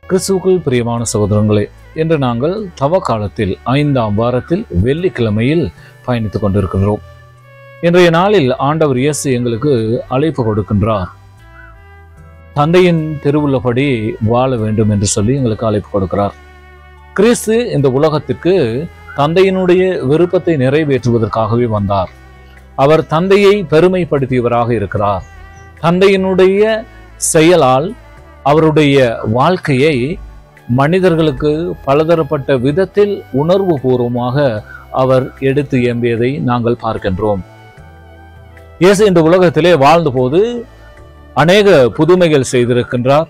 கிறிஸ்துவுக்குள் பிரியமான சகோதரங்களே, இன்று நாங்கள் தவ காலத்தில் 5ஆம் வாரத்தில் வெள்ளிக்கிழமையில் பயணித்துக் கொண்டிருக்கின்றோம். இன்றைய நாளில் ஆண்டவர் இயேசு எங்களுக்கு அழைப்பு கொடுக்கின்றார். தந்தையின் திருவுள்ளபடி வாழ வேண்டும் என்று சொல்லி எங்களுக்கு அழைப்பு கொடுக்கிறார். கிறிஸ்து இந்த உலகத்திற்கு தந்தையினுடைய விருப்பத்தை நிறைவேற்றுவதற்காகவே வந்தார். அவர் தந்தையை பெருமைப்படுத்தியவராக இருக்கிறார். தந்தையினுடைய செயலால் அவருடைய வாழ்க்கையை மனிதர்களுக்கு பலதரப்பட்ட விதத்தில் உணர்வு பூர்வமாக அவர் எடுத்து எம்பியதை நாங்கள் பார்க்கின்றோம். இயேசு இந்த உலகத்திலே வாழ்ந்தபோது அநேக புதுமைகள் செய்திருக்கின்றார்.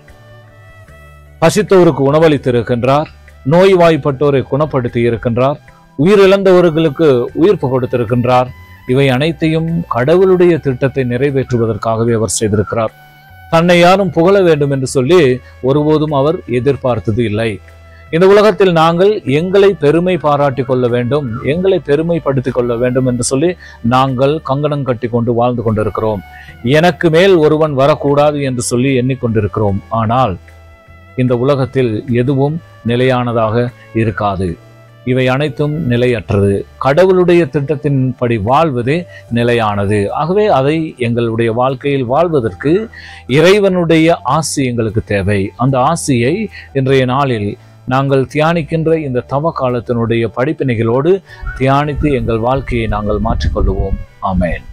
பசித்தோருக்கு உணவளித்திருக்கின்றார். நோய்வாய்ப்பட்டோரை குணப்படுத்தி இருக்கின்றார். உயிரிழந்தவர்களுக்கு உயிர்ப்பு கொடுத்திருக்கின்றார். இவை அனைத்தையும் கடவுளுடைய திட்டத்தை நிறைவேற்றுவதற்காகவே அவர் செய்திருக்கிறார். தன்னை யாரும் புகழ வேண்டும் என்று சொல்லி ஒருபோதும் அவர் எதிர்பார்த்தது இல்லை. இந்த உலகத்தில் நாங்கள் எங்களை பெருமை பாராட்டி கொள்ள வேண்டும், எங்களை பெருமைப்படுத்திக் கொள்ள வேண்டும் என்று சொல்லி நாங்கள் கங்கணம் கட்டி கொண்டு வாழ்ந்து கொண்டிருக்கிறோம். எனக்கு மேல் ஒருவன் வரக்கூடாது என்று சொல்லி எண்ணிக்கொண்டிருக்கிறோம். ஆனால் இந்த உலகத்தில் எதுவும் நிலையானதாக இருக்காது. இவை அனைத்தும் நிலையற்றது. கடவுளுடைய திட்டத்தின்படி வாழ்வதே நிலையானது. ஆகவே அதை எங்களுடைய வாழ்க்கையில் வாழ்வதற்கு இறைவனுடைய ஆசி எங்களுக்கு தேவை. அந்த ஆசியை இன்றைய நாளில் நாங்கள் தியானிக்கின்ற இந்த தவ காலத்தினுடைய படிப்பினைகளோடு தியானித்து எங்கள் வாழ்க்கையை நாங்கள் மாற்றிக்கொள்வோம். ஆமென்.